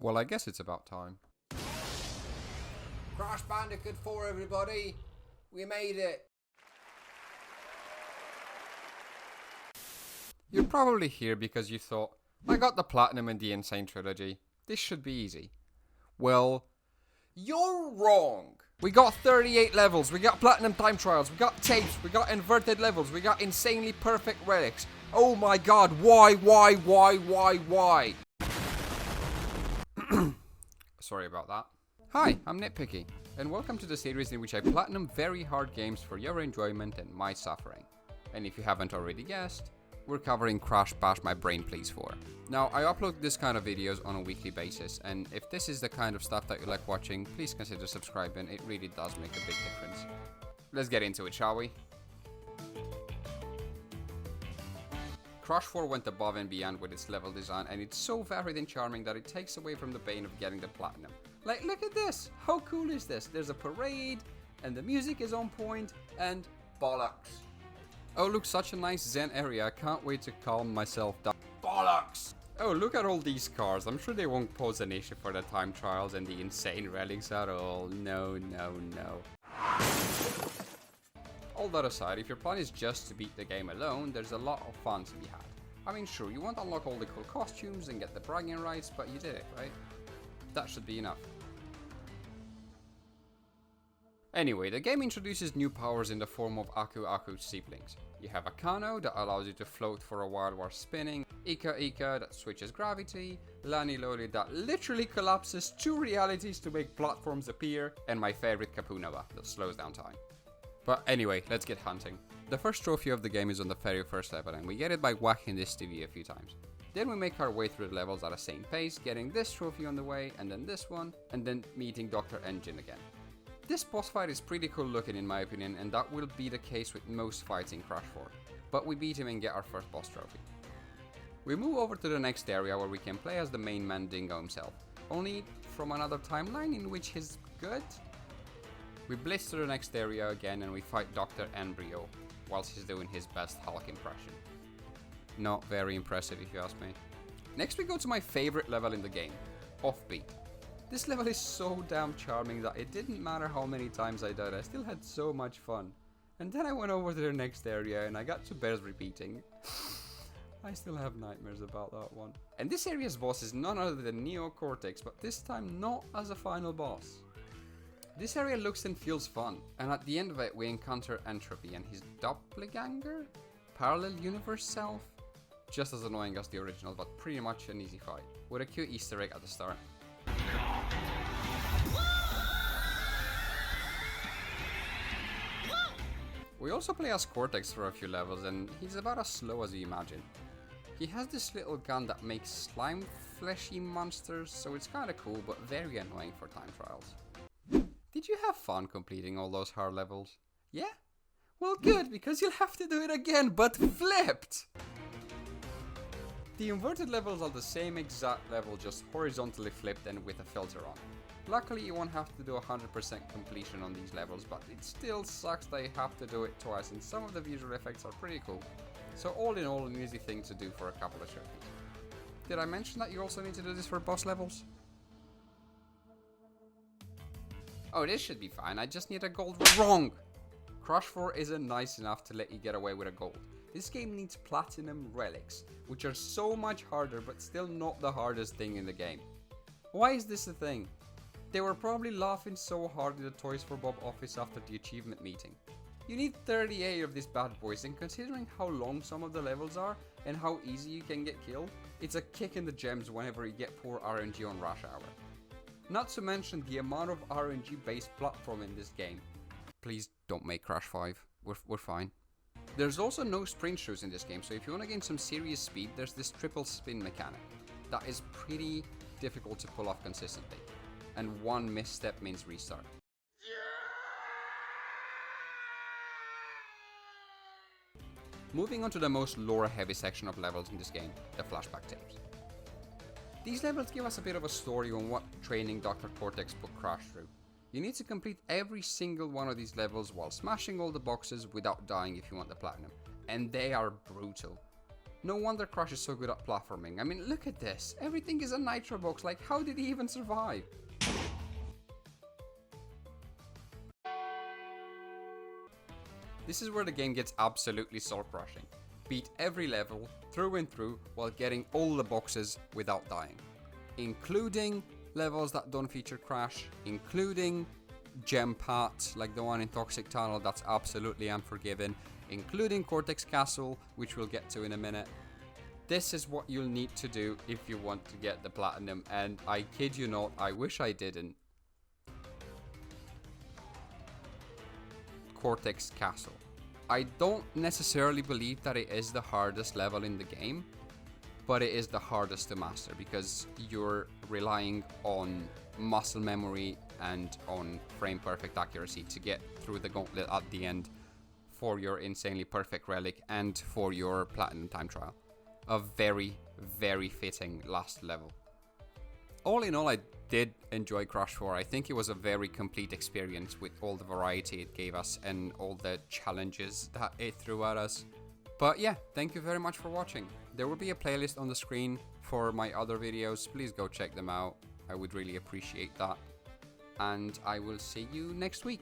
Well, I guess it's about time. Crash Bandicoot 4, everybody! We made it! You're probably here because you thought, I got the platinum in the Insane Trilogy. This should be easy. Well, you're wrong! We got 38 levels, we got platinum time trials, we got tapes, we got inverted levels, we got insanely perfect relics. Oh my god, why? Sorry about that. Hi, I'm Nitpicky, and welcome to the series in which I platinum very hard games for your enjoyment and my suffering. And if you haven't already guessed, we're covering Crash Bash My Brain Please 4. Now, I upload this kind of videos on a weekly basis, and if this is the kind of stuff that you like watching, please consider subscribing, it really does make a big difference. Let's get into it, shall we? Crash 4 went above and beyond with its level design, and it's so varied and charming that it takes away from the pain of getting the platinum. Like, look at this! How cool is this? There's a parade, and the music is on point, and bollocks. Oh, look, such a nice zen area. I can't wait to calm myself down. Bollocks! Oh, look at all these cars. I'm sure they won't pose an issue for the time trials and the insane relics at all. No. All that aside, if your plan is just to beat the game alone, there's a lot of fun to be had. I mean, sure, you won't unlock all the cool costumes and get the bragging rights, but you did it, right? That should be enough. Anyway, the game introduces new powers in the form of Aku Aku siblings. You have Akano that allows you to float for a while spinning, Ika Ika that switches gravity, Lani Loli that literally collapses two realities to make platforms appear, and my favorite Kapunawa that slows down time. But anyway, let's get hunting. The first trophy of the game is on the very first level, and we get it by whacking this TV a few times. Then we make our way through the levels at a same pace, getting this trophy on the way, and then this one, and then meeting Dr. Engine again. This boss fight is pretty cool looking in my opinion, and that will be the case with most fights in Crash 4. But we beat him and get our first boss trophy. We move over to the next area where we can play as the main man Dingo himself, only from another timeline in which he's good. We blitz to the next area again and we fight Dr. Embryo, whilst he's doing his best Hulk impression. Not very impressive if you ask me. Next we go to my favorite level in the game, Offbeat. This level is so damn charming that it didn't matter how many times I died, I still had so much fun. And then I went over to the next area and I got to bears repeating. I still have nightmares about that one. And this area's boss is none other than Neo Cortex, but this time not as a final boss. This area looks and feels fun, and at the end of it we encounter Entropy and his doppelganger? Parallel universe self? Just as annoying as the original, but pretty much an easy fight, with a cute Easter egg at the start. We also play as Cortex for a few levels, and he's about as slow as you imagine. He has this little gun that makes slime fleshy monsters, so it's kinda cool, but very annoying for time trials. Did you have fun completing all those hard levels? Yeah? Well, good, because you'll have to do it again, but flipped! The inverted levels are the same exact level, just horizontally flipped and with a filter on. Luckily, you won't have to do 100% completion on these levels, but it still sucks that you have to do it twice, and some of the visual effects are pretty cool. So all in all, an easy thing to do for a couple of trophies. Did I mention that you also need to do this for boss levels? Oh, this should be fine, I just need a gold. Wrong! Crash 4 isn't nice enough to let you get away with a gold. This game needs platinum relics, which are so much harder but still not the hardest thing in the game. Why is this a thing? They were probably laughing so hard in the Toys for Bob office after the achievement meeting. You need 38 of these bad boys, and considering how long some of the levels are and how easy you can get killed, it's a kick in the gems whenever you get poor RNG on Rush Hour. Not to mention the amount of RNG based platform in this game. Please don't make Crash 5, we're fine. There's also no sprint shoes in this game, so if you want to gain some serious speed, there's this triple spin mechanic. That is pretty difficult to pull off consistently, and one misstep means restart. Moving on to the most lore heavy section of levels in this game, the flashback tapes. These levels give us a bit of a story on what training Dr. Cortex put Crash through. You need to complete every single one of these levels while smashing all the boxes without dying if you want the platinum, and they are brutal. No wonder Crash is so good at platforming. I mean, look at this. Everything is a nitro box. Like, how did he even survive? This is where the game gets absolutely soul-crushing. Beat every level, through and through, while getting all the boxes without dying. Including levels that don't feature Crash, including gem parts like the one in Toxic Tunnel that's absolutely unforgiven, including Cortex Castle, which we'll get to in a minute. This is what you'll need to do if you want to get the platinum, and I kid you not, I wish I didn't. Cortex Castle. I don't necessarily believe that it is the hardest level in the game, but it is the hardest to master because you're relying on muscle memory and on frame perfect accuracy to get through the gauntlet at the end for your insanely perfect relic and for your platinum time trial. A very, very fitting last level. All in all, I did enjoy Crash 4. I think it was a very complete experience with all the variety it gave us and all the challenges that it threw at us. But yeah, thank you very much for watching. There will be a playlist on the screen for my other videos. Please go check them out. I would really appreciate that. And I will see you next week.